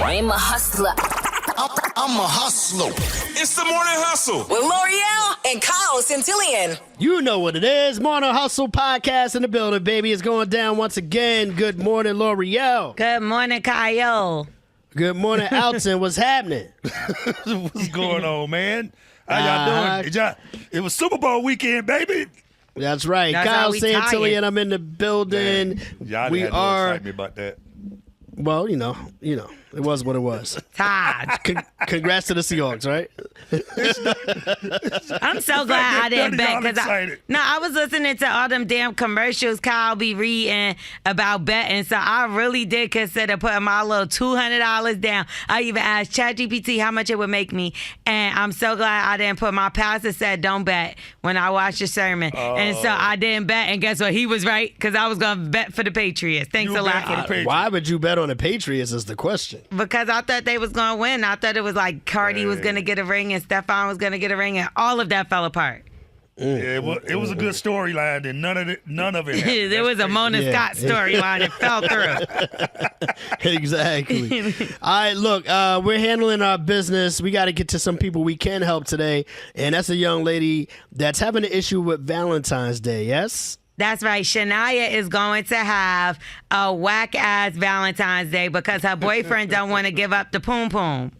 I'm a hustler. I'm a hustler. It's the Morning Hustle with L'Oreal and Kyle Centillion. You know what it is. Morning Hustle podcast in the building, baby. It's going down once again. Good morning, L'Oreal. Good morning, Kyle. Good morning, Alton. What's happening? What's going on, man? How y'all doing? It was Super Bowl weekend, baby. That's right. That's Kyle how we tie Santilli it. and I'm in the building. Y'all We had no are, excitement about that. well, you know, it was what it was. Todd. Congrats to the Seahawks, right? I'm so glad I didn't bet. None of y'all excited. I was listening to all them damn commercials Kyle be reading about betting, so I really did consider putting my little $200 down. I even asked ChatGPT how much it would make me, and I'm so glad I didn't put. My pastor said don't bet when I watched the sermon, and so I didn't bet, and guess what? He was right, because I was going to bet for the Patriots. Thanks You a bet lot. for the Patriots. Why would you bet on the Patriots is the question. Because I thought they was going to win. I thought it was like Cardi was going to get a ring and Stefan was going to get a ring, and all of that fell apart. Yeah, it was a good storyline, and none of it happened. There was a Mona Scott storyline. It fell through. Exactly. All right, look, we're handling our business. We got to get to some people we can help today, and that's a young lady that's having an issue with Valentine's Day, yes? That's right. Shania is going to have a whack-ass Valentine's Day because her boyfriend don't want to give up the poom poom.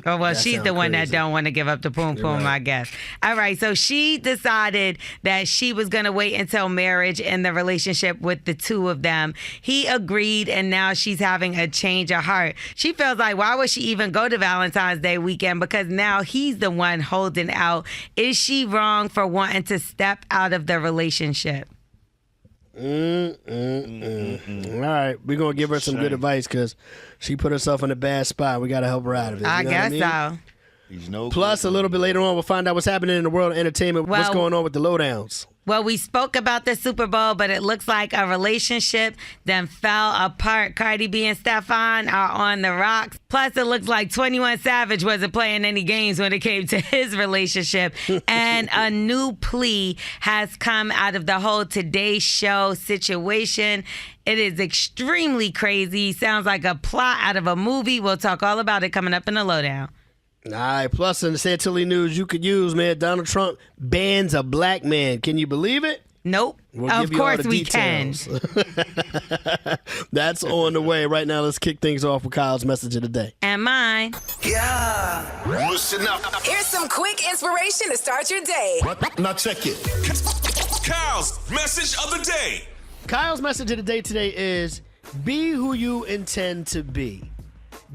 Oh, well, she's the one that don't want to give up the poom poom, I guess. All right, so she decided that she was going to wait until marriage and the relationship with the two of them. He agreed, and now she's having a change of heart. She feels like, why would she even go to Valentine's Day weekend? Because now he's the one holding out. Is she wrong for wanting to step out of the relationship? All right, we're going to give her some good advice because she put herself in a bad spot. We got to help her out of it. I You know guess what I mean? so. He's no Plus, a little bit later on, we'll find out what's happening in the world of entertainment. What's Well- going on with the lowdowns? Well, we spoke about the Super Bowl, but it looks like a relationship then fell apart. Cardi B and Stefan are on the rocks. Plus, it looks like 21 Savage wasn't playing any games when it came to his relationship. And a new plea has come out of the whole Today Show situation. It is extremely crazy. Sounds like a plot out of a movie. We'll talk all about it coming up in the lowdown. All right, plus in the Santilli news you could use, man, Donald Trump bans a black man. Can you believe it? Nope. We'll Of give you all course the we can. details. That's on the way. Right now, let's kick things off with Kyle's message of the day. And mine. Listen up. Here's some quick inspiration to start your day. Now check it. Kyle's message of the day. Kyle's message of the day today is be who you intend to be.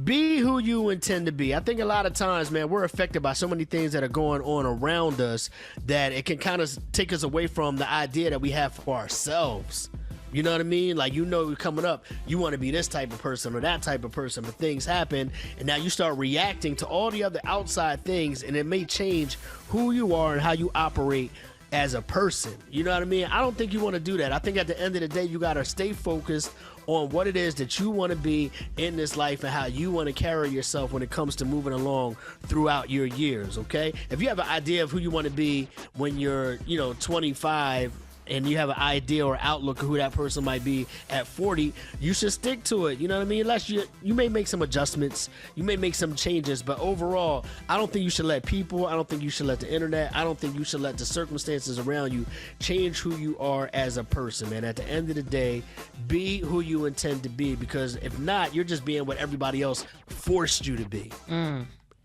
Be who you intend to be. I think a lot of times, man, we're affected by so many things that are going on around us that it can kind of take us away from the idea that we have for ourselves. You know what I mean? Like, coming up, you want to be this type of person or that type of person, but things happen, and now you start reacting to all the other outside things, and it may change who you are and how you operate as a person. You know what I mean? I don't think you want to do that. I think at the end of the day, you got to stay focused on what it is that you want to be in this life and how you want to carry yourself when it comes to moving along throughout your years, okay? If you have an idea of who you want to be when you're, 25, and you have an idea or outlook of who that person might be at 40, you should stick to it. You know what I mean? Unless you may make some adjustments, you may make some changes, but overall, I don't think you should let people, I don't think you should let the internet, I don't think you should let the circumstances around you change who you are as a person, man. At the end of the day, be who you intend to be, because if not, you're just being what everybody else forced you to be.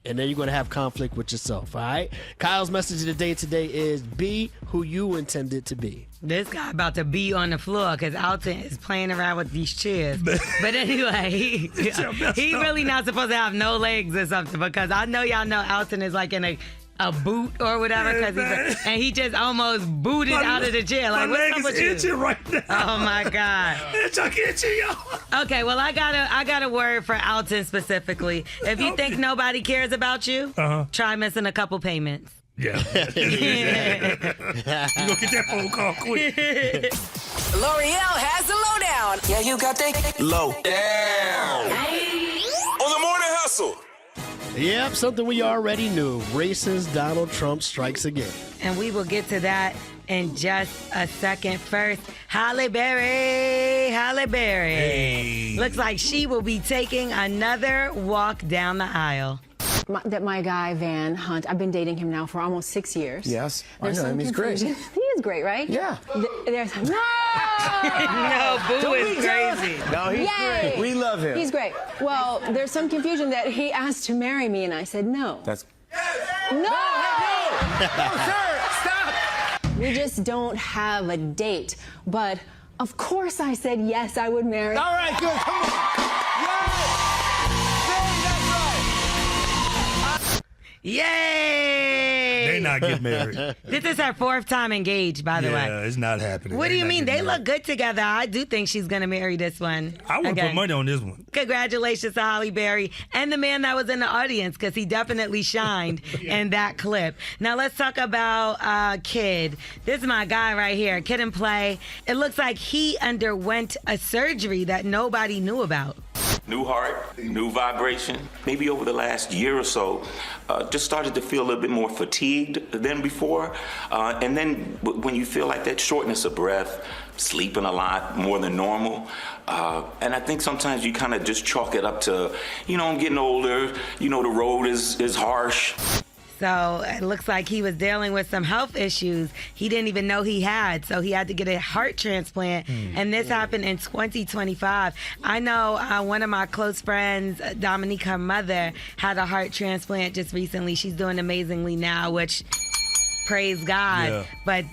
And then you're going to have conflict with yourself, all right? Kyle's message of the day today is be who you intended to be. This guy about to be on the floor because Alton is playing around with these chairs. But anyway, he really not supposed to have no legs or something, because I know y'all know Alton is like in a boot or whatever, and he just almost booted out of the chair. Like, what's up with you? itching right now. Oh my God. It's itching, y'all. Okay, well, I got a word for Alton specifically. If you think nobody cares about you, try missing a couple payments. Yeah. You gonna get that phone call quick. L'Oreal has the lowdown. Yeah, you got that Low. On the Morning Hustle. Yep, something we already knew. Racist Donald Trump strikes again. And we will get to that in just a second. First, Halle Berry. Halle Berry. Hey. Looks like she will be taking another walk down the aisle. My guy, Van Hunt, I've been dating him now for almost 6 years. Yes, I There's know some him. He's great. confusion. He is great, right? Yeah. There's no. No, Boo is crazy. No, he's Yay! great. We love him. He's great. Well, there's some confusion that he asked to marry me, and I said no. That's. No! No, sir, stop. We just don't have a date. But of course I said yes, I would marry. All right, good. Come on. Yay! They not get married. This is her 4th time engaged, by the way. Yeah, it's not happening. What do you not mean? getting They married. look good together. I do think she's going to marry this one. I would again. put money on this one. Congratulations to Halle Berry and the man that was in the audience, because he definitely shined in that clip. Now let's talk about Kid. This is my guy right here, Kid and Play. It looks like he underwent a surgery that nobody knew about. New heart, new vibration. Maybe over the last year or so, just started to feel a little bit more fatigued than before. And then when you feel like that shortness of breath, sleeping a lot more than normal. And I think sometimes you kind of just chalk it up to, I'm getting older, the road is harsh. So it looks like he was dealing with some health issues he didn't even know he had. So he had to get a heart transplant. And this happened in 2025. I know one of my close friends, Dominique, her mother, had a heart transplant just recently. She's doing amazingly now, which praise God. Yeah. But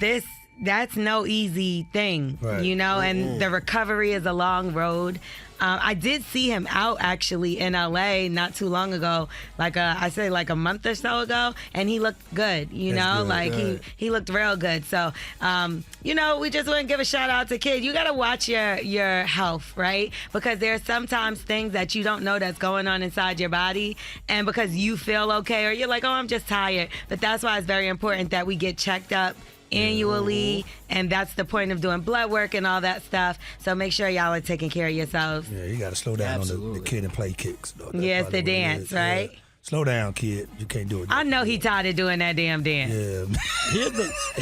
that's no easy thing, Right. and the recovery is a long road. I did see him out actually in LA not too long ago, like a month or so ago, and he looked good, good. he looked real good. So, we just want to give a shout out to Kid. You got to watch your health, right? Because there's sometimes things that you don't know that's going on inside your body, and because you feel okay, or you're like, oh, I'm just tired. But that's why it's very important that we get checked up annually, and that's the point of doing blood work and all that stuff. So make sure y'all are taking care of yourselves. Yeah, you got to slow down on the Kid and Play kicks. Though. That's Yes, probably the what it dance, is. right? Yeah. Slow down, kid. You can't do it. I know he tired of doing that damn dance. Yeah.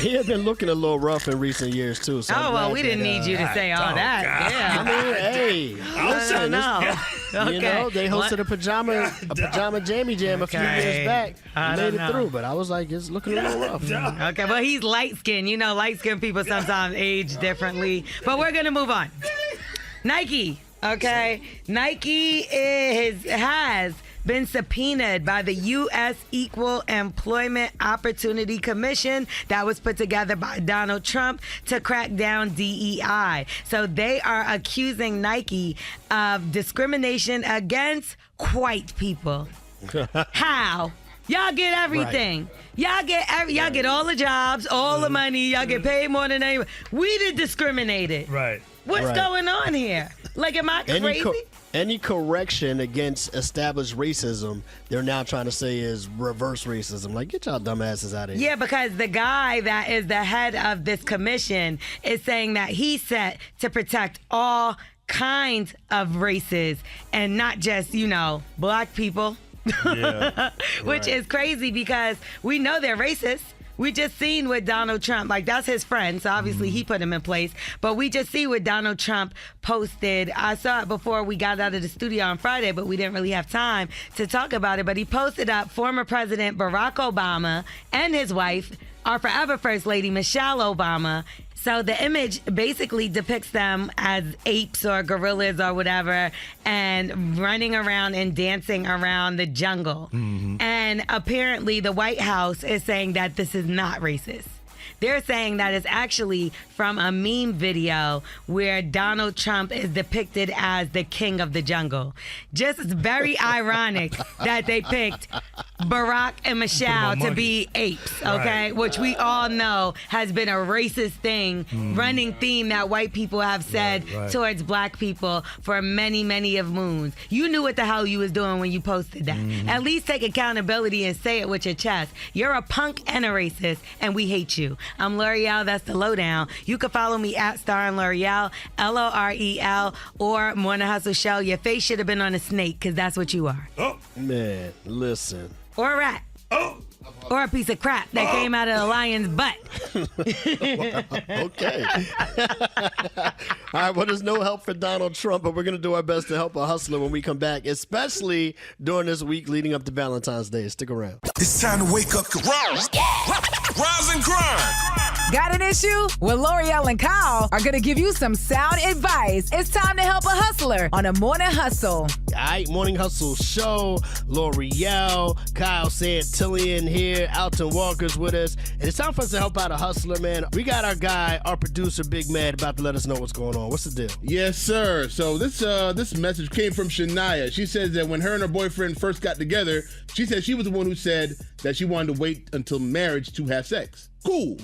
He had been looking a little rough in recent years too. So I'm Oh, well, glad we didn't that, need you to say all oh, that. God. Yeah. I mean, hey, listen, no. Okay. they hosted a pajama jammy jam a few Okay. years back. I Made don't it know. through, but I was like, it's looking a little rough. Okay, well, he's light skinned. Light skinned people sometimes age differently. But we're going to move on. Nike, okay? Nike has been subpoenaed by the U.S. Equal Employment Opportunity Commission that was put together by Donald Trump to crack down DEI. So they are accusing Nike of discrimination against white people. How? Y'all get everything. Y'all get all the jobs, all the money. Y'all get paid more than anyone. We did discriminated. Right. What's Right. going on here? Like, am I crazy? Any correction against established racism, they're now trying to say is reverse racism. Like, get y'all dumbasses out of here. Yeah, because the guy that is the head of this commission is saying that he's set to protect all kinds of races and not just, black people. Yeah. Which is crazy because we know they're racist. We just seen with Donald Trump, like that's his friend, so obviously he put him in place. But we just see what Donald Trump posted. I saw it before we got out of the studio on Friday, but we didn't really have time to talk about it. But he posted up former President Barack Obama and his wife, our forever First Lady Michelle Obama. So the image basically depicts them as apes or gorillas or whatever and running around and dancing around the jungle. And apparently the White House is saying that this is not racist. They're saying that it's actually from a meme video where Donald Trump is depicted as the king of the jungle. Just very ironic that they picked Barack and Michelle to be apes, okay? Right. Which we all know has been a racist thing, running theme that white people have said Right. towards black people for many, many of moons. You knew what the hell you was doing when you posted that. At least take accountability and say it with your chest. You're a punk and a racist, and we hate you. I'm L'Oreal, that's the lowdown. You can follow me at Star and L'Oreal, L-O-R-E-L, or Morning Hustle Show. Your face should have been on a snake, because that's what you are. Oh. Man, listen. Or a rat. Oh. Or a piece of crap that came out of the lion's butt. Okay. All right, well, there's no help for Donald Trump, but we're going to do our best to help a hustler when we come back, especially during this week leading up to Valentine's Day. Stick around. It's time to wake up. Rise and grind. Got an issue? Well, L'Oreal and Kyle are going to give you some sound advice. It's time to help a hustler on a morning hustle. All right, Morning Hustle Show. L'Oreal, Kyle Santillian here, Alton Walker's with us. And it's time for us to help out a hustler, man. We got our guy, our producer, Big Mad, about to let us know what's going on. What's the deal? Yes, sir. So this message came from Shania. She says that when her and her boyfriend first got together, she said she was the one who said that she wanted to wait until marriage to have sex. Cool.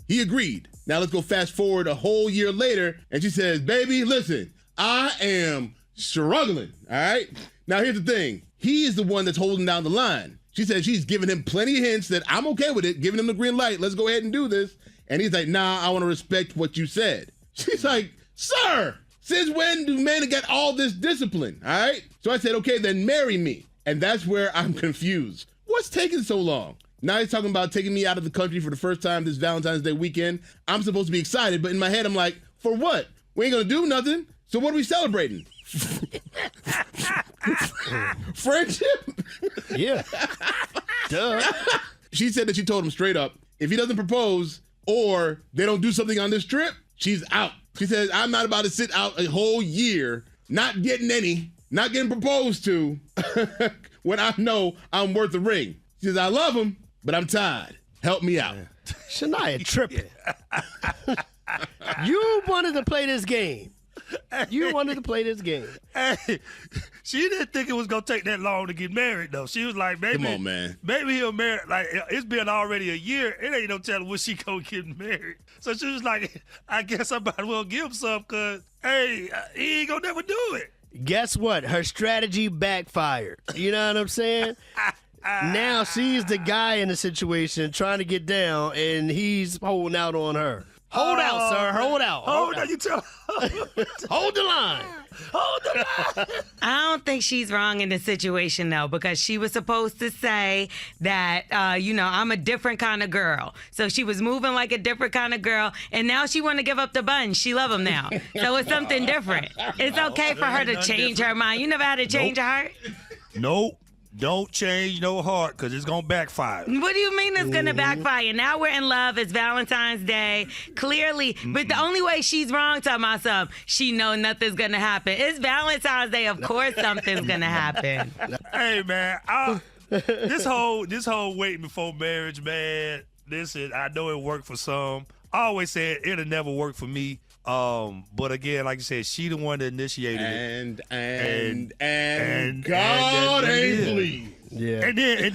He agreed. Now let's go fast forward a whole year later, and she says, baby, listen, I am struggling, all right? Now here's the thing. He is the one that's holding down the line. She said she's giving him plenty of hints that I'm okay with it, giving him the green light. Let's go ahead and do this. And he's like, nah, I want to respect what you said. She's like, sir, since when do men get all this discipline, all right? So I said, okay, then marry me. And that's where I'm confused. What's taking so long? Now he's talking about taking me out of the country for the first time this Valentine's Day weekend. I'm supposed to be excited, but in my head, I'm like, for what? We ain't gonna do nothing. So what are we celebrating? Friendship? Yeah. Duh. She said that she told him straight up, if he doesn't propose or they don't do something on this trip, she's out. She says, I'm not about to sit out a whole year, not getting proposed to, when I know I'm worth the ring. She says, I love him, but I'm tired. Help me out. Shania tripping. You wanted to play this game. You wanted to play this game. Hey, she didn't think it was gonna take that long to get married, though. She was like, "Maybe, Come on, man. Maybe he'll marry." Like it's been already a year. It ain't no telling when she gonna get married. So she was like, "I guess I might as well give him some, cause hey, he ain't gonna never do it." Guess what? Her strategy backfired. You know what I'm saying? Now she's the guy in the situation trying to get down, and he's holding out on her. Hold out, sir. Hold out. Hold out. You tell. Hold the line. Hold the line. I don't think she's wrong in this situation, though, because she was supposed to say that, I'm a different kind of girl. So she was moving like a different kind of girl, and now she want to give up the bun. She love him now. So it's something different. It's okay for her to change her mind. You never had to change her heart? Nope. Don't change no heart, because it's going to backfire. What do you mean it's going to backfire? Now we're in love. It's Valentine's Day. Clearly. But the only way she's wrong to myself, she know nothing's going to happen. It's Valentine's Day. Of course something's going to happen. Hey, man. This whole waiting before marriage, man, listen, I know it worked for some. I always said it'll never work for me. But again, like you said, she the one that initiated it. And God ain't pleased. Yeah. And then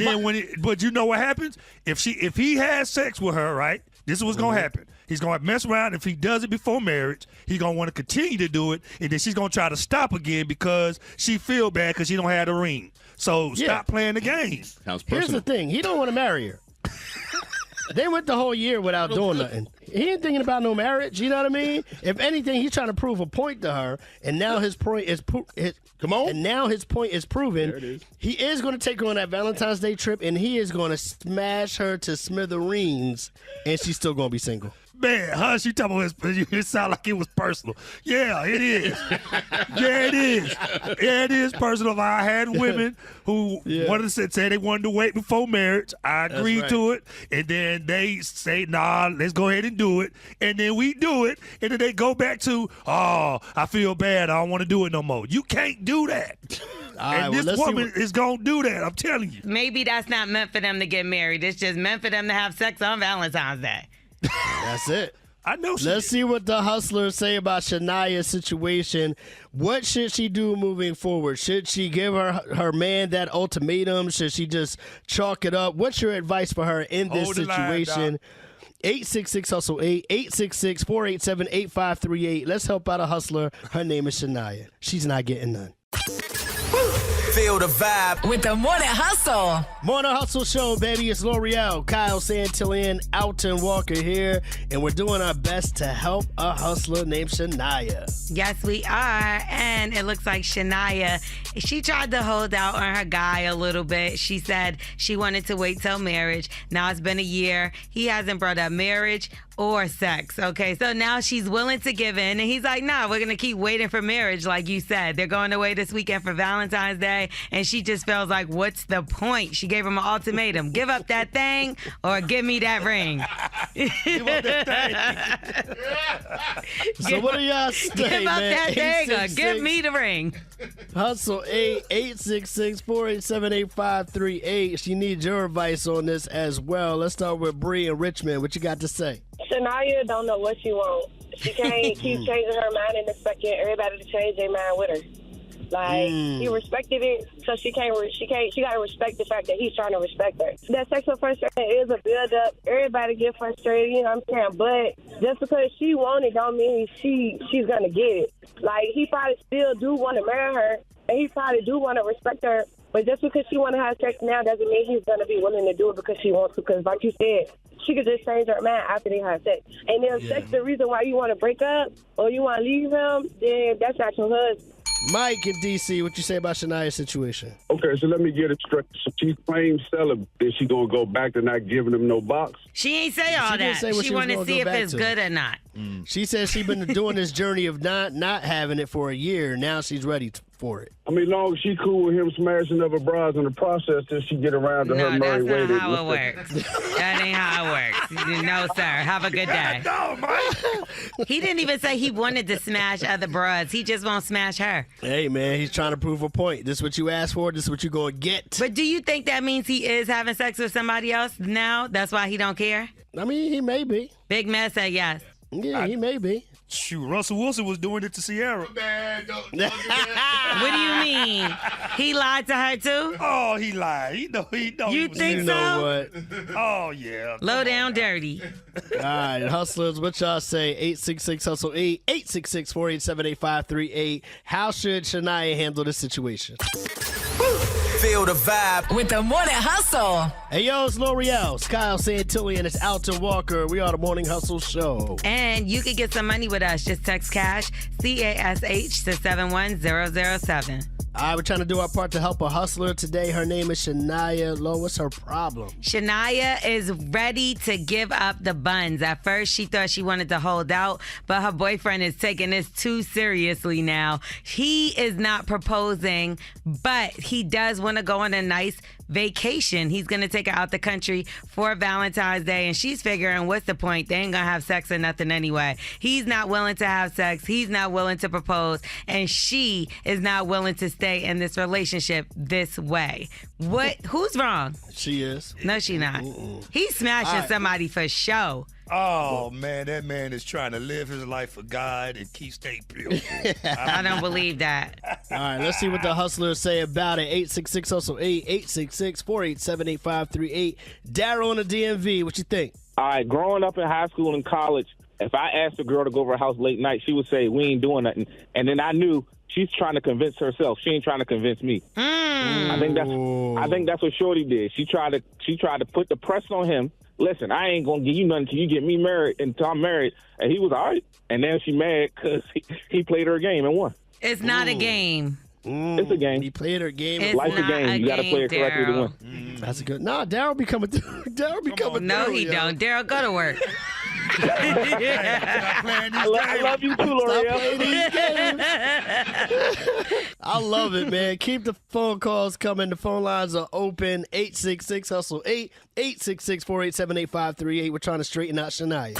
but you know what happens? If he has sex with her, right? This is what's gonna happen. He's gonna mess around. If he does it before marriage, he's gonna want to continue to do it, and then she's gonna try to stop again because she feel bad because she don't have the ring. So stop playing the game. Sounds personal. Here's the thing. He don't want to marry her. They went the whole year without doing nothing. He ain't thinking about no marriage. You know what I mean? If anything, he's trying to prove a point to her, and now his point is And now his point is proven. There it is. He is going to take her on that Valentine's Day trip, and he is going to smash her to smithereens, and she's still going to be single. Man, Hush, you talking about it sound like it was personal. Yeah, it is. Yeah, it is. Yeah, it is personal. I had women who wanted to say they wanted to wait before marriage. I agreed to it. And then they say, nah, let's go ahead and do it. And then we do it. And then they go back to, oh, I feel bad. I don't want to do it no more. You can't do that. And this woman is going to do that. I'm telling you. Maybe that's not meant for them to get married. It's just meant for them to have sex on Valentine's Day. That's it. I know. Let's see what the hustlers say about Shania's situation. What should she do moving forward? Should she give her man that ultimatum? Should she just chalk it up? What's your advice for her in this situation? 866-HUSTLE-8, 866-487-8538. Let's help out a hustler. Her name is Shania. She's not getting none. Feel the vibe with the Morning Hustle. Morning Hustle Show, baby. It's L'Oreal, Kyle Santillan, Alton Walker here, and we're doing our best to help a hustler named Shania. Yes, we are. And it looks like Shania, she tried to hold out on her guy a little bit. She said she wanted to wait till marriage. Now it's been a year. He hasn't brought up marriage or sex. Okay, so now she's willing to give in. And he's like, nah, we're going to keep waiting for marriage, like you said. They're going away this weekend for Valentine's Day. And she just feels like, what's the point? She gave him an ultimatum. Give up that thing or give me that ring. Give up that thing. So what do y'all say, Give up man? that thing or give me the ring. Hustle 866-487-8538. She needs your advice on this as well. Let's start with Bree in Richmond. What you got to say? Shania don't know what she wants. She can't keep changing her mind and expecting everybody to change their mind with her. Like, he respected it, so she gotta respect the fact that he's trying to respect her. That sexual frustration is a build-up. Everybody get frustrated, you know what I'm saying? But just because she wants it don't mean she's gonna get it. Like, he probably still do want to marry her, and he probably do want to respect her, but just because she want to have sex now doesn't mean he's gonna be willing to do it because she wants to, because like you said, she could just change her mind after they have sex. And if sex is the reason why you want to break up or you want to leave him, then that's not your husband. Mike in D.C., what you say about Shania's situation? Okay, so let me get it straight. So she claims celibate. Is she going to go back to not giving him no box? She ain't say all that. She want to see if it's good or not. She says she's been doing this journey of not having it for a year. Now she's ready for it. I mean, long as she cool with him smashing other bras in the process till she get around to her married way. No, that's not how it works. That ain't how it works. No, sir. Have a good day. He didn't even say he wanted to smash other bras. He just won't smash her. Hey, man, he's trying to prove a point. This is what you asked for. This is what you're going to get. But do you think that means he is having sex with somebody else now? That's why he don't care? I mean, he may be. Big Mess said yes. Yeah, he may be. Shoot, Russell Wilson was doing it to Sierra. What do you mean? He lied to her too? Oh, he lied. He know. You think so? Know what? Oh, yeah. Low down dirty. All right, hustlers, what y'all say? 866-HUSTLE-8, 866-487-8538. How should Shania handle this situation? Feel the vibe with the Morning Hustle. Hey, yo, it's L'Oreal. It's Kyle Santillan. It's Alton Walker. We are the Morning Hustle Show. And you can get some money with us. Just text CASH, CASH to 71007. All right, we're trying to do our part to help a hustler today. Her name is Shania. Lo, what's her problem? Shania is ready to give up the buns. At first, she thought she wanted to hold out, but her boyfriend is taking this too seriously now. He is not proposing, but he does want to go on a nice vacation. He's going to take her out the country for Valentine's Day, and she's figuring, what's the point? They ain't going to have sex or nothing anyway. He's not willing to have sex. He's not willing to propose, and she is not willing to stay in this relationship this way. Who's wrong? She is. No, she not. He's smashing somebody for show. Oh, man, that man is trying to live his life for God and keep staying pure. I don't believe that. All right, let's see what the hustlers say about it. 866-HUSTLE-8, 866-487-8538. Daryl in the DMV, what you think? All right, growing up in high school and college, if I asked a girl to go over her house late night, she would say, we ain't doing nothing. And then I knew she's trying to convince herself. She ain't trying to convince me. I think that's what Shorty did. She tried to put the pressure on him. Listen, I ain't gonna give you nothing until you get me married, until I'm married. And he was all right. And then she mad because he played her game and won. It's not a game. It's a game. He played her game. It's Life's a not game. You got to play it correctly to win. That's a good. Nah, Daryl be coming through. Daryl be coming through. No, he don't. Daryl, go to work. I love you too, L'Oreal. I love it, man. Keep the phone calls coming. The phone lines are open. 866-HUSTLE-8, 866-487-8538. We're trying to straighten out Shania.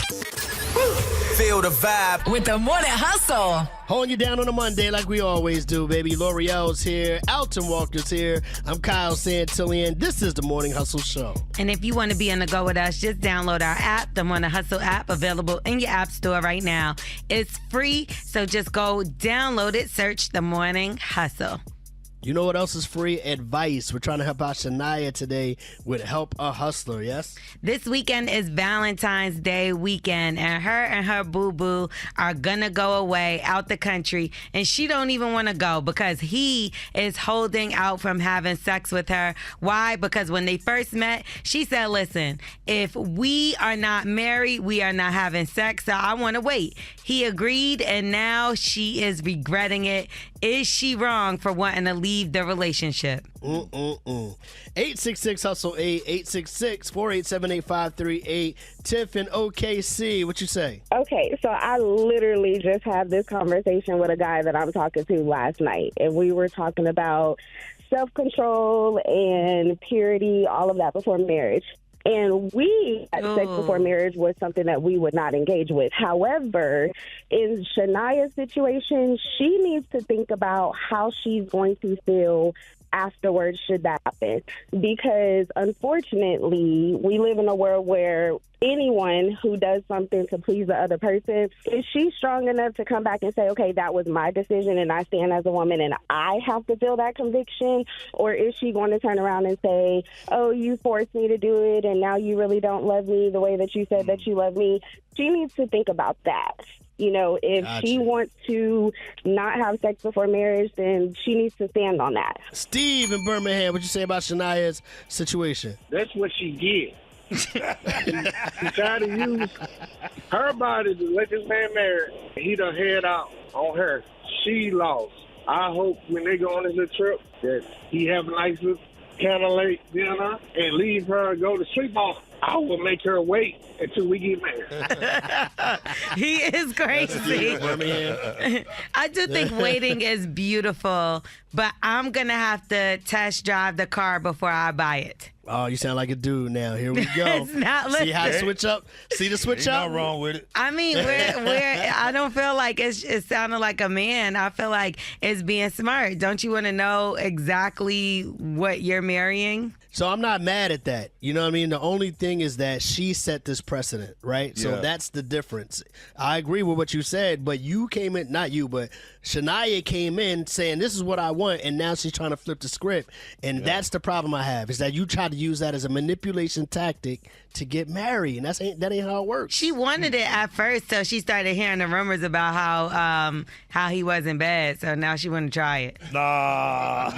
Feel the vibe with the Morning Hustle. Holding you down on a Monday like we always do, baby. L'Oreal's here. Alton Walker's here. I'm Kyle Santillan. This is the Morning Hustle Show. And if you want to be on the go with us, just download our app, the Morning Hustle app, available in your app store right now. It's free, so just go download it, search the Morning Hustle. You know what else is free? Advice. We're trying to help out Shania today with Help a Hustler, yes? This weekend is Valentine's Day weekend, and her boo-boo are gonna go away out the country, and she don't even want to go because he is holding out from having sex with her. Why? Because when they first met, she said, listen, if we are not married, we are not having sex, so I want to wait. He agreed, and now she is regretting it. Is she wrong for wanting to leave the relationship? 866-HUSTLE-8, 866-487-8538. Tiff in OKC, what you say? Okay, so I literally just had this conversation with a guy that I'm talking to last night, and we were talking about self-control and purity, all of that before marriage. And we, sex before marriage was something that we would not engage with. However, in Shania's situation, she needs to think about how she's going to feel afterwards should that happen. Because unfortunately, we live in a world where anyone who does something to please the other person, is she strong enough to come back and say, okay, that was my decision and I stand as a woman and I have to feel that conviction? Or is she going to turn around and say, oh, you forced me to do it and now you really don't love me the way that you said that you love me? She needs to think about that. You know, if she wants to not have sex before marriage, then she needs to stand on that. Steve in Birmingham, what you say about Shania's situation? That's what she did. She tried to use her body to let this man marry. He done head out on her. She lost. I hope when they go on this little trip that he have a nice little candlelight dinner and leave her and go to sleep on. I will make her wait until we get married. He is crazy. I do think waiting is beautiful, but I'm going to have to test drive the car before I buy it. Oh, you sound like a dude now. Here we go. It's not See how to switch up? See the switch up? Ain't nothing wrong with it. I mean, I don't feel like it sounded like a man. I feel like it's being smart. Don't you want to know exactly what you're marrying? So I'm not mad at that. You know what I mean? The only thing is that she set this precedent, right? So Yeah. that's the difference. I agree with what you said, but you came in, not you, but Shania came in saying, this is what I want, and now she's trying to flip the script. And that's the problem I have, is that you try to use that as a manipulation tactic to get married, and that ain't how it works. She wanted it at first, so she started hearing the rumors about how he wasn't bad, so now she want to try it. Nah.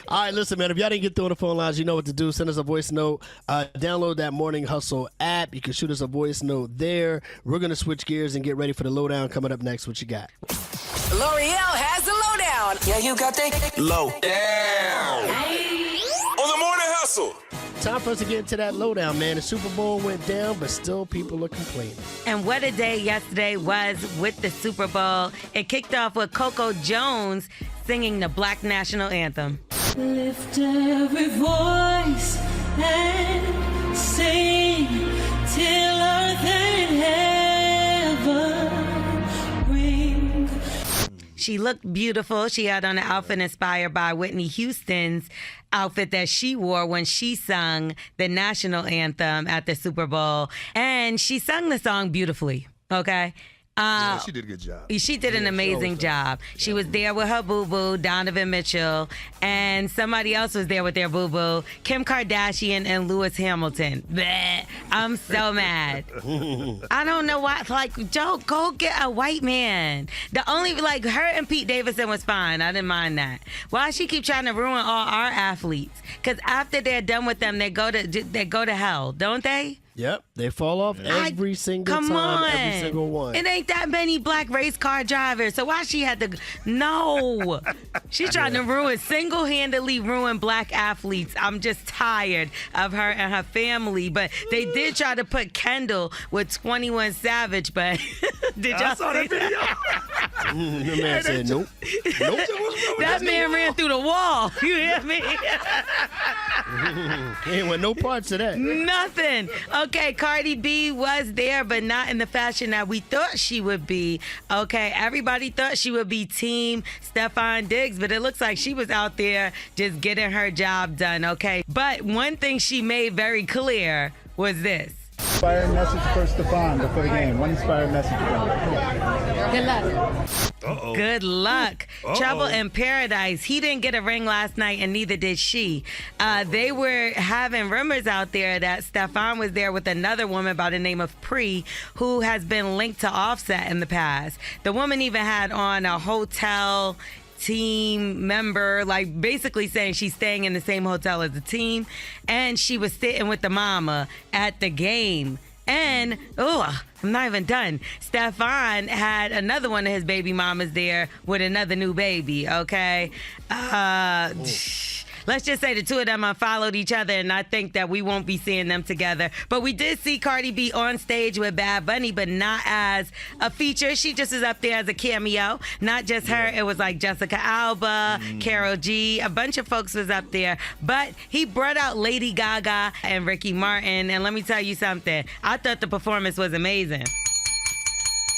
All right, listen, man, if y'all didn't get through on the phone lines, you know what to do. Send us a voice note. Download that Morning Hustle app. You can shoot us a voice note there. We're going to switch gears and get ready for the lowdown coming up next. What you got? L'Oreal has the lowdown. Yeah, you got that low down. On the Morning Hustle. Time for us to get into that lowdown, man. The Super Bowl went down, but still people are complaining. And what a day yesterday was with the Super Bowl. It kicked off with Coco Jones singing the Black National Anthem. Lift every voice and sing till earth and heaven ring. She looked beautiful. She had on an outfit inspired by Whitney Houston's outfit that she wore when she sung the national anthem at the Super Bowl. And she sung the song beautifully, okay? Yeah, she did a good job. She did an amazing job. She was there with her boo-boo, Donovan Mitchell, and somebody else was there with their boo-boo, Kim Kardashian and Lewis Hamilton. Bleh. I'm so mad. I don't know why. Like, Joe, go get a white man. The only, like, her and Pete Davidson was fine. I didn't mind that. Why she keep trying to ruin all our athletes? Because after they're done with them, they go to hell, don't they? Yep, they fall off every single Come time, on. every single one. It ain't that many black race car drivers. So why she had to? No, she's trying to single-handedly ruin black athletes. I'm just tired of her and her family. But they did try to put Kendall with 21 Savage. But did y'all saw see that video? The man said nope. Nope. That man ran through the wall. You hear me? He ain't want no parts of that. Nothing. Okay, Cardi B was there, but not in the fashion that we thought she would be. Okay, everybody thought she would be team Stephon Diggs, but it looks like she was out there just getting her job done, okay? But one thing she made very clear was this. Inspired message for Stephon before the game. One inspired message for him. Good luck. Good luck. Trouble in Paradise. He didn't get a ring last night, and neither did she. They were having rumors out there that Stefan was there with another woman by the name of Pri, who has been linked to Offset in the past. The woman even had on a hotel team member, like basically saying she's staying in the same hotel as the team, and she was sitting with the mama at the game. And, I'm not even done. Stefan had another one of his baby mamas there with another new baby, okay? Let's just say the two of them unfollowed each other, and I think that we won't be seeing them together. But we did see Cardi B on stage with Bad Bunny, but not as a feature. She just is up there as a cameo. Not just her. It was like Jessica Alba, Karol G. A bunch of folks was up there. But he brought out Lady Gaga and Ricky Martin. And let me tell you something. I thought the performance was amazing.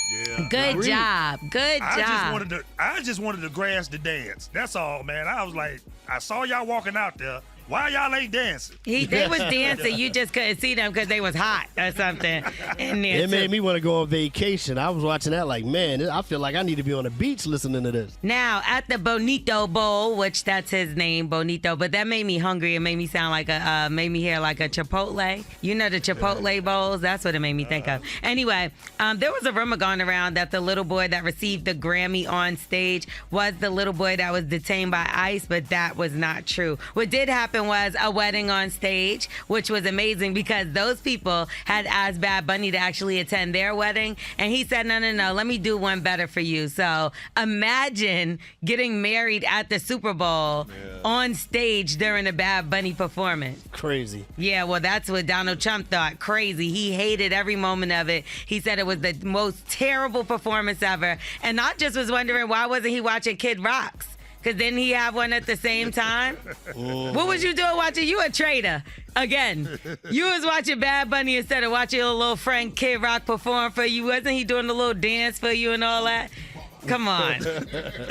Yeah. Good job. Good job. I just wanted the grass to dance. That's all, man. I was like, I saw y'all walking out there. Why y'all ain't dancing? They was dancing. You just couldn't see them because they was hot or something. It made me want to go on vacation. I was watching that like, man, I feel like I need to be on the beach listening to this. Now, at the Bonito Bowl, which that's his name, Bonito, but that made me hungry. It made me sound like made me hear like a Chipotle. You know the Chipotle bowls? That's what it made me think of. Anyway, there was a rumor going around that the little boy that received the Grammy on stage was the little boy that was detained by ICE, but that was not true. What did happen was a wedding on stage, which was amazing because those people had asked Bad Bunny to actually attend their wedding, and he said, no, let me do one better for you. So imagine getting married at the Super Bowl on stage during a Bad Bunny performance. Crazy. Yeah, well, that's what Donald Trump thought. Crazy. He hated every moment of it. He said it was the most terrible performance ever. And I just was wondering, why wasn't he watching Kid Rocks? Because didn't he have one at the same time? What was you doing watching? You a traitor. Again, you was watching Bad Bunny instead of watching your little friend Kid Rock perform for you. Wasn't he doing a little dance for you and all that? Come on.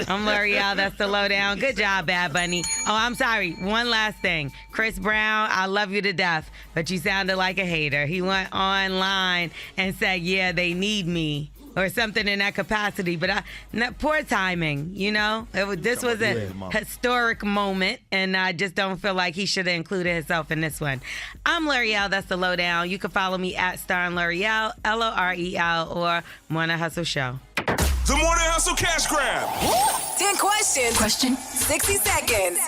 I'm L'Oreal. That's the lowdown. Good job, Bad Bunny. Oh, I'm sorry. One last thing. Chris Brown, I love you to death, but you sounded like a hater. He went online and said, yeah, they need me, or something in that capacity. But poor timing, you know? This was a historic moment, and I just don't feel like he should have included himself in this one. I'm L'Oreal. That's the lowdown. You can follow me at Star and L'Oreal, L'Orel, or Morning Hustle Show. The Morning Hustle Cash Grab. 10 questions. 60 seconds.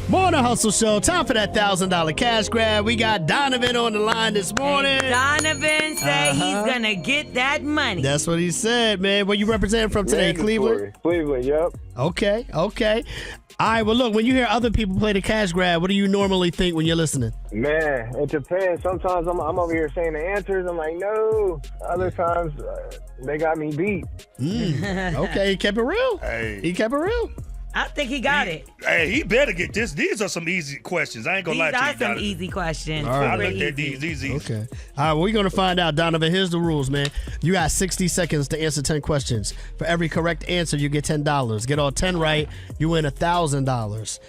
Morning Hustle Show. Time for that $1,000 cash grab. We got Donovan on the line this morning. And Donovan said he's going to get that money. That's what he said, man. Where you representing from today, Cleveland? Cleveland, yep. Okay. All right, well, look, when you hear other people play the cash grab, what do you normally think when you're listening? Man, it depends. Sometimes I'm over here saying the answers. I'm like, no. Other times, they got me beat. Okay, he kept it real. He kept it real. I think he got it. Hey, he better get this. These are some easy questions. I ain't gonna lie to you. These are some easy questions. All right. I looked at these easy. Okay. All right, well, we're going to find out, Donovan. Here's the rules, man. You got 60 seconds to answer 10 questions. For every correct answer, you get $10. Get all 10 right, you win $1,000.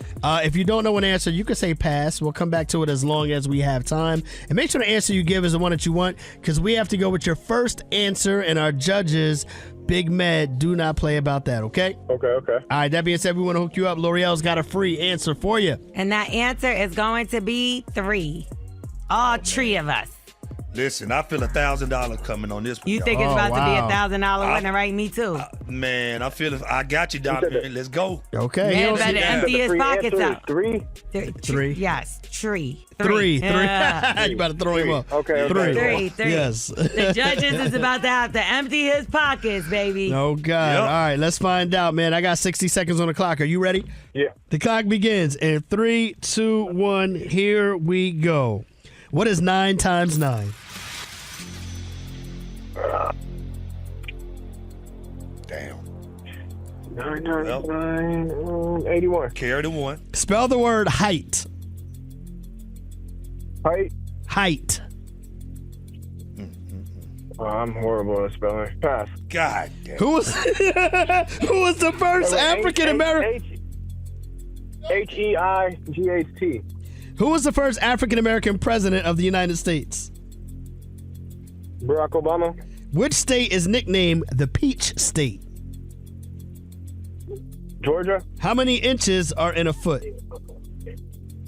If you don't know an answer, you can say pass. We'll come back to it as long as we have time. And make sure the answer you give is the one that you want, because we have to go with your first answer, and our judges, Big Med, do not play about that, okay? Okay. All right, that being said, we want to hook you up. L'Oreal's got a free answer for you. And that answer is going to be 3. All 3 of us. Listen, I feel $1,000 coming on this one. You think it's about to be $1,000 winner, right? Me too. Man, I feel I got you, Donovan. Let's go. Okay. Man better empty his pockets out. 3? 3. Yes, 3. 3. Yeah. You better throw him up. Okay. 3. Yes. The judges is about to have to empty his pockets, baby. Oh, God. All right, let's find out, man. I got 60 seconds on the clock. Are you ready? Yeah. The clock begins in 3, 2, 1. Here we go. What is 9 times 9? Damn. 9, 81. Carry the 1. Spell the word height. Height. Oh, I'm horrible at spelling. Pass. God damn. Who was the first African American? Height. Who was the first African American president of the United States? Barack Obama. Which state is nicknamed the Peach State? Georgia. How many inches are in a foot?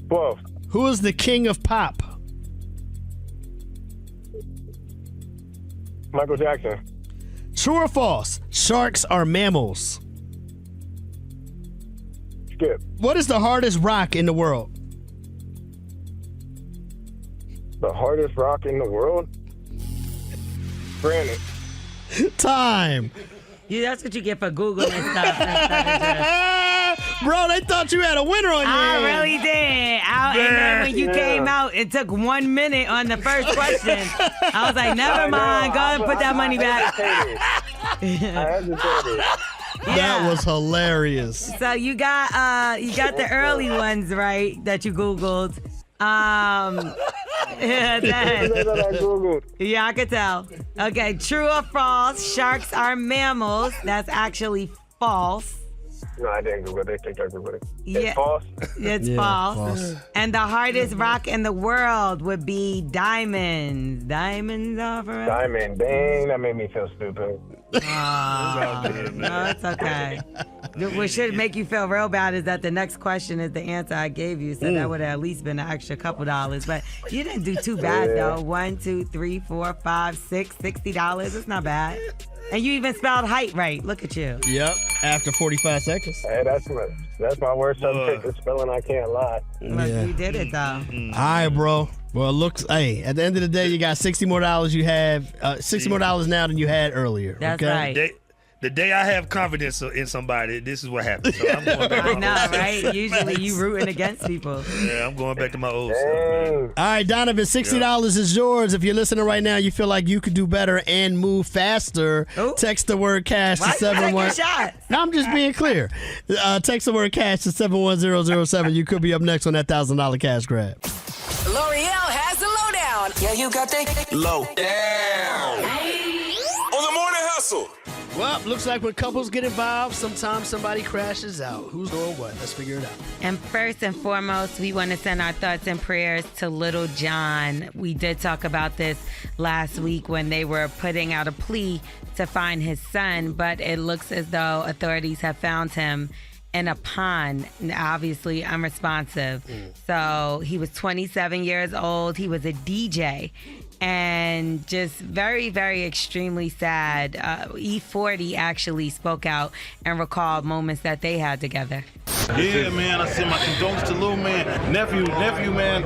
12. Who is the king of pop? Michael Jackson. True or false? Sharks are mammals. Skip. What is the hardest rock in the world? The hardest rock in the world? Granite. Time. Yeah, that's what you get for Googling stuff. Bro, they thought you had a winner on your I hands. really did. And then when you came out, it took 1 minute on the first question. I was like, never mind. Go ahead and put that money back. That was hilarious. So you got the early ones right that you Googled. Yeah, I could tell. Okay, true or false? Sharks are mammals. That's actually false. No, I didn't Google it. They think I Googled it. Yeah. It's false? It's Yeah, false. false. And the hardest rock in the world would be diamonds. Diamonds are forever. Diamond. Dang, that made me feel stupid. No, it's okay. What should make you feel real bad is that the next question is the answer I gave you, so that would have at least been an extra couple dollars. But you didn't do too bad though. 1, 2, 3, 4, 5, 6, $60. It's not bad. And you even spelled height right. Look at you. Yep. After 45 seconds. Hey, that's my worst subject is spelling. I can't lie. Look, you did it though. All right, bro. Well, it looks. Hey, at the end of the day, you got $60 more. You have $60 more now than you had earlier. That's okay? right. The day I have confidence in somebody, this is what happens. So I'm going back to I my know, old right? self. Usually you rooting against people. Yeah, I'm going back to my old self, man. All right, Donovan, $60 is yours. If you're listening right now, you feel like you could do better and move faster. Text the word cash to Why you taking 71. shots? No, I'm just being clear. Text the word cash to 71007. You could be up next on that $1,000 cash grab. L'Oreal has the lowdown. Yeah, you got that low down. On the morning hustle. Well, looks like when couples get involved, sometimes somebody crashes out. Who's doing what? Let's figure it out. And first and foremost, we want to send our thoughts and prayers to Little John. We did talk about this last week when they were putting out a plea to find his son, but it looks as though authorities have found him in a pond, obviously unresponsive. So he was 27 years old. He was a DJ. And just very, very extremely sad. E40 actually spoke out and recalled moments that they had together. Yeah, man, I send my condolences to little man, nephew, man.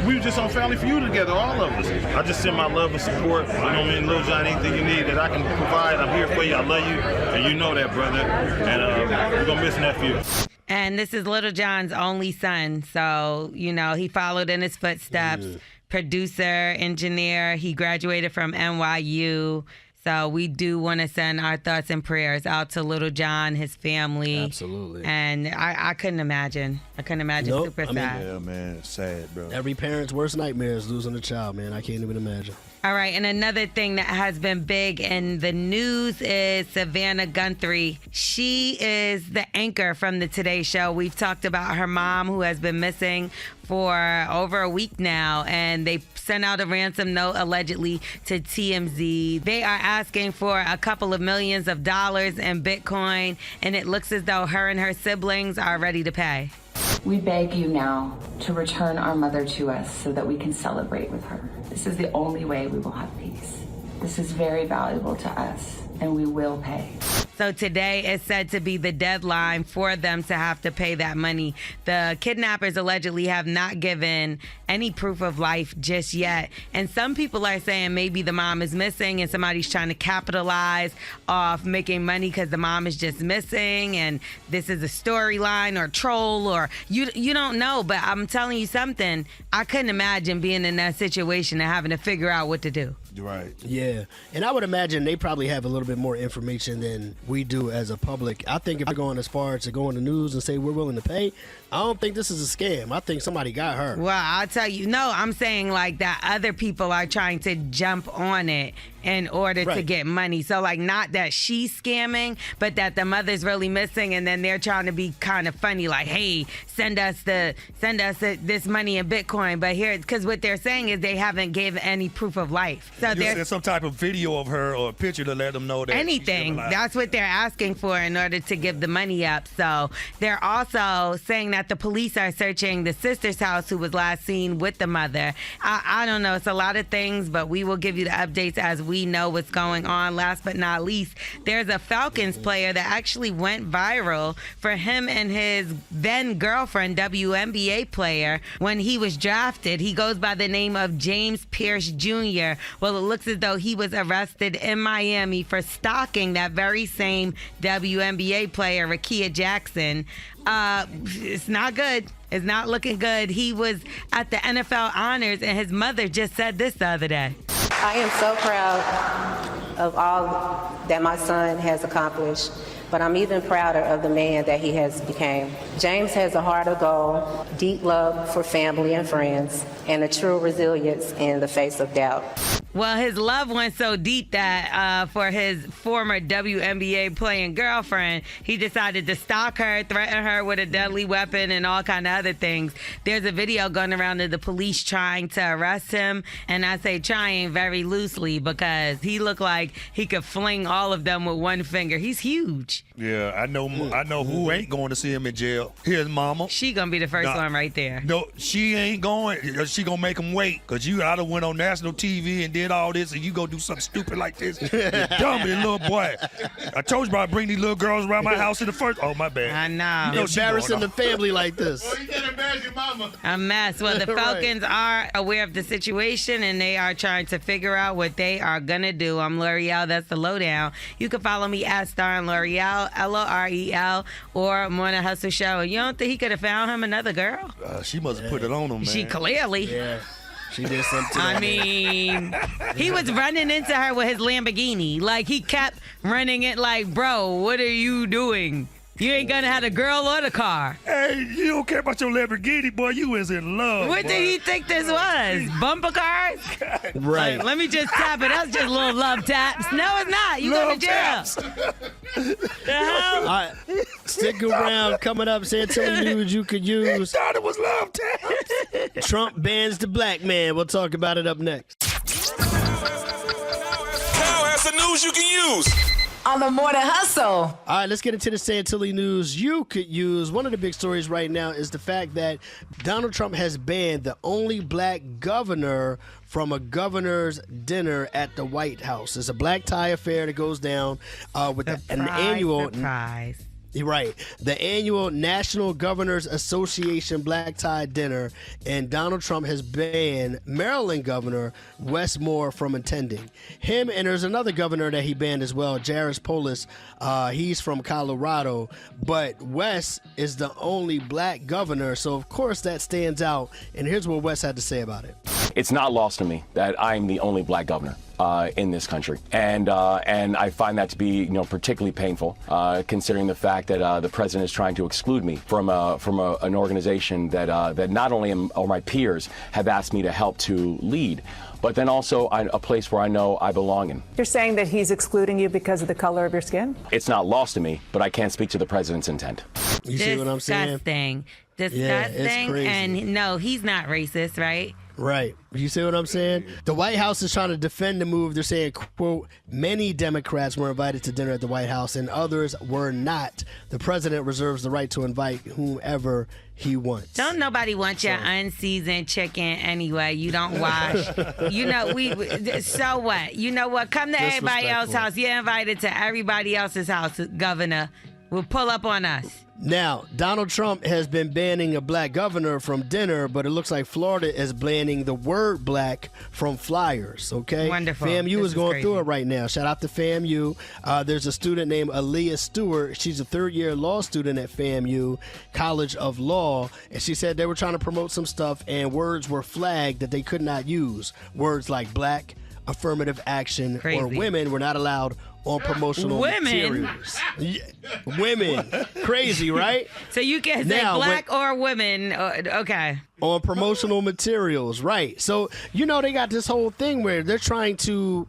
We were just on Family Feud together, all of us. I just send my love and support. You know what I mean, Lil John, anything you need that I can provide, I'm here for you. I love you, and you know that, brother. And we're gonna miss nephew. And this is Little John's only son, so you know he followed in his footsteps. Producer, engineer. He graduated from NYU. So we do want to send our thoughts and prayers out to Little John, his family. Absolutely. And I couldn't imagine. Nope. Super I mean, sad. Yeah, man, it's sad, bro. Every parent's worst nightmare is losing a child, man. I can't even imagine. All right, and another thing that has been big in the news is Savannah Guthrie. She is the anchor from the Today Show. We've talked about her mom who has been missing for over a week now, and they sent out a ransom note allegedly to TMZ. They are asking for a couple of millions of dollars in Bitcoin, and it looks as though her and her siblings are ready to pay. We beg you now to return our mother to us so that we can celebrate with her. This is the only way we will have peace. This is very valuable to us, and we will pay. So today is said to be the deadline for them to have to pay that money. The kidnappers allegedly have not given any proof of life just yet. And some people are saying maybe the mom is missing and somebody's trying to capitalize off making money because the mom is just missing and this is a storyline or troll or you don't know. But I'm telling you something, I couldn't imagine being in that situation and having to figure out what to do. Right. Yeah. And I would imagine they probably have a little bit more information than we do as a public. I think if they're going as far as to go on the news and say we're willing to pay, I don't think this is a scam. I think somebody got her. Well, I'll tell you, no, I'm saying like that other people are trying to jump on it in order to get money. So like not that she's scamming, but that the mother's really missing, and then they're trying to be kind of funny, like, hey, send us this money in Bitcoin. But here, because what they're saying is they haven't given any proof of life. So there's some type of video of her or a picture to let them know that anything. That's what they're asking for in order to give the money up. So they're also saying that the police are searching the sister's house who was last seen with the mother. I don't know. It's a lot of things, but we will give you the updates as we know what's going on. Last but not least, there's a Falcons player that actually went viral for him and his then girlfriend, WNBA player, when he was drafted. He goes by the name of James Pierce Jr. Well, it looks as though he was arrested in Miami for stalking that very same WNBA player, Rakia Jackson. It's not good. It's not looking good. He was at the NFL Honors, and his mother just said this the other day. I am so proud of all that my son has accomplished, but I'm even prouder of the man that he has become. James has a heart of gold, deep love for family and friends, and a true resilience in the face of doubt. Well, his love went so deep that for his former WNBA playing girlfriend, he decided to stalk her, threaten her with a deadly weapon, and all kind of other things. There's a video going around of the police trying to arrest him, and I say trying very loosely because he looked like he could fling all of them with one finger. He's huge. Yeah, I know who ain't going to see him in jail. Here's mama. She gonna be the first one right there. No, she ain't going. She gonna make him wait, because you out of went on national TV and did all this, and you go do something stupid like this. You dumb little boy. I told you about bring these little girls around my house in the first. Oh, my bad. I know. You know, embarrassing the family like this. Oh, you can't embarrass your mama. A mess. Well, the Falcons are aware of the situation, and they are trying to figure out what they are gonna do. I'm L'Oreal. That's the lowdown. You can follow me at Star and L'Oreal, LOREL, or Morning Hustle Show. You don't think he could have found him another girl? She must have put it on him, man. She clearly. Yeah. She did something. I mean, he was running into her with his Lamborghini. Like, he kept running it like, bro, what are you doing? You ain't gonna have the girl or the car. Hey, you don't care about your Lamborghini, boy. You is in love. What did he think this was? Bumper cars? Right. Like, let me just tap it. That's just little love taps. No, it's not. You go to jail. The hell? All right. Stick around. Coming up, Santilli News you could use. Thought it was love taps. Trump bans the black man. We'll talk about it up next. Cal has the news you can use. On the Morning Hustle. All right, let's get into the Santilli news you could use. One of the big stories right now is the fact that Donald Trump has banned the only black governor from a governor's dinner at the White House. It's a black tie affair that goes down with an annual... Surprise. Right. The annual National Governors Association Black Tie Dinner, and Donald Trump has banned Maryland Governor Wes Moore from attending. Him, and there's another governor that he banned as well, Jared Polis. He's from Colorado, but Wes is the only black governor, so of course that stands out. And here's what Wes had to say about it. It's not lost to me that I'm the only black governor in this country, and I find that to be particularly painful, considering the fact that the president is trying to exclude me from an organization that not only are my peers have asked me to help to lead, but then also a place where I know I belong in. You're saying that he's excluding you because of the color of your skin? It's not lost to me, but I can't speak to the president's intent. You see what I'm saying? Disgusting. Yeah, it's crazy. And no, he's not racist, right? Right. You see what I'm saying? The White House is trying to defend the move. They're saying, quote, many Democrats were invited to dinner at the White House and others were not. The president reserves the right to invite whomever he wants. Don't nobody want your unseasoned chicken anyway. You don't wash. So what? You know what? Come to everybody else's house. You're invited to everybody else's house, Governor. Will pull up on us. Now, Donald Trump has been banning a black governor from dinner, but it looks like Florida is banning the word black from flyers, okay? Wonderful. FAMU is going crazy. through it right now. Shout out to FAMU. There's a student named Aaliyah Stewart. She's a third-year law student at FAMU College of Law, and she said they were trying to promote some stuff, and words were flagged that they could not use. Words like black, affirmative action, or women were not allowed on promotional materials. Yeah, women. Crazy, right? So you can say black or women. Okay. On promotional materials, right. So, they got this whole thing where they're trying to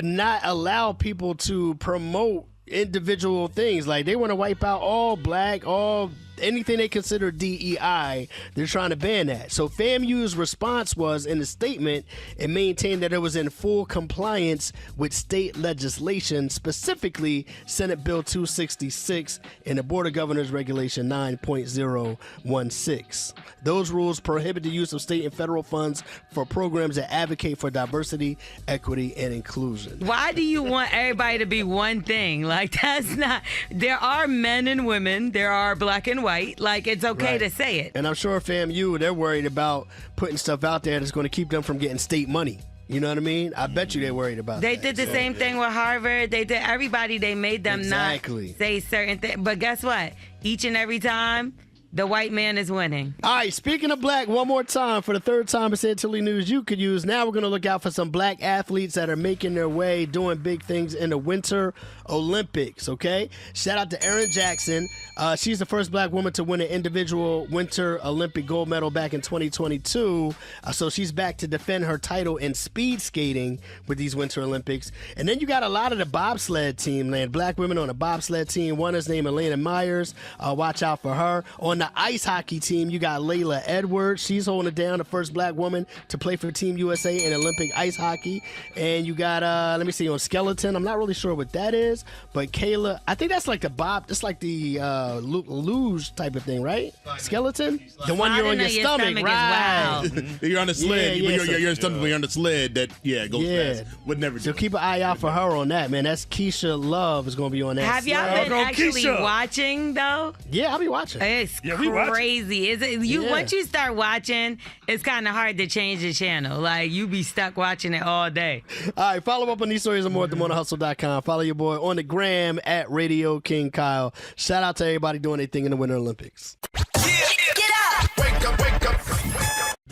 not allow people to promote individual things. Like they want to wipe out all black, all anything they consider DEI. They're trying to ban that. So FAMU's response was, in a statement, it maintained that it was in full compliance with state legislation, specifically Senate Bill 266 and the Board of Governors Regulation 9.016. Those rules prohibit the use of state and federal funds for programs that advocate for diversity, equity, and inclusion. Why do you want everybody to be one thing? Like, that's not. There are men and women. There are black and white. Like, it's okay to say it. And I'm sure FAMU, they're worried about putting stuff out there that's going to keep them from getting state money. You know what I mean? I bet you they're worried about They that. did the same thing with Harvard. They did everybody. They made them not say certain things. But guess what? Each and every time, the white man is winning. All right, speaking of black, one more time, for the third time, it's Tilly News you could use. Now we're going to look out for some black athletes that are making their way, doing big things in the Winter Olympics, okay? Shout out to Erin Jackson. She's the first black woman to win an individual Winter Olympic gold medal back in 2022. So she's back to defend her title in speed skating with these Winter Olympics. And then you got a lot of the bobsled team, man. Black women on the bobsled team. One is named Elena Myers. Watch out for her. On the ice hockey team, you got Layla Edwards. She's holding it down, the first black woman to play for Team USA in Olympic ice hockey. And you got, let me see, on skeleton, I'm not really sure what that is, but Kayla, I think that's like the that's like the luge type of thing, right? Skeleton? The one you're on your stomach, right? You're on the sled. Yeah, you're on your stomach, when you're on the sled, that, goes fast. Would never do So keep an eye out for her on that, man. That's Keisha Love is going to be on that. Have y'all been actually watching, though? Yeah, I'll be watching. It's crazy. Is it? Once you start watching, it's kind of hard to change the channel. Like, you be stuck watching it all day. All right, follow up on these stories and more at themorninghustle.com. Follow your boy on the gram at Radio King Kyle. Shout out to everybody doing their thing in the Winter Olympics.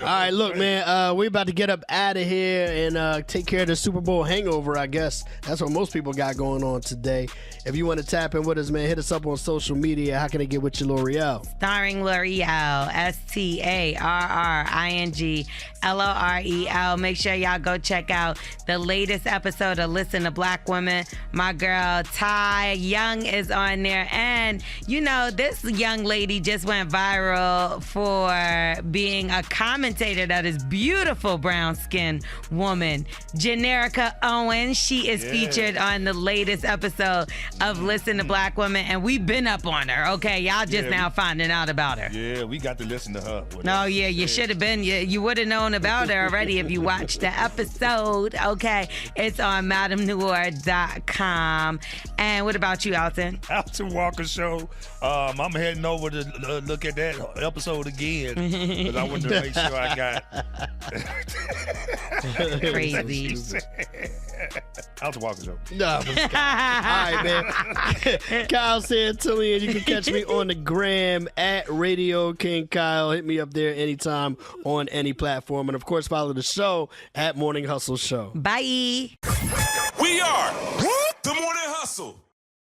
All right, look, man, we're about to get up out of here and take care of the Super Bowl hangover, I guess. That's what most people got going on today. If you want to tap in with us, man, hit us up on social media. How can they get with you, L'Oreal? Starring L'Oreal, StarringLorel. Make sure y'all go check out the latest episode of Listen to Black Women. My girl, Ty Young, is on there. And, you know, this young lady just went viral for being a commentator that is beautiful brown-skinned woman. Generica Owens, she is featured on the latest episode of Listen to Black Women, and we've been up on her, okay? Y'all just now finding out about her. Yeah, we got to listen to her. Oh, yeah, you should have been. You would have known about her already if you watched the episode, okay? It's on MadameNoir.com. And what about you, Alton? Alton Walker Show. I'm heading over to look at that episode again because I wanted to make sure I got crazy. Alton Walker Show. No, all right, man. Kyle Santillian. You can catch me on the gram at Radio King Kyle. Hit me up there anytime on any platform. And, of course, follow the show at Morning Hustle Show. Bye. We are The Morning Hustle.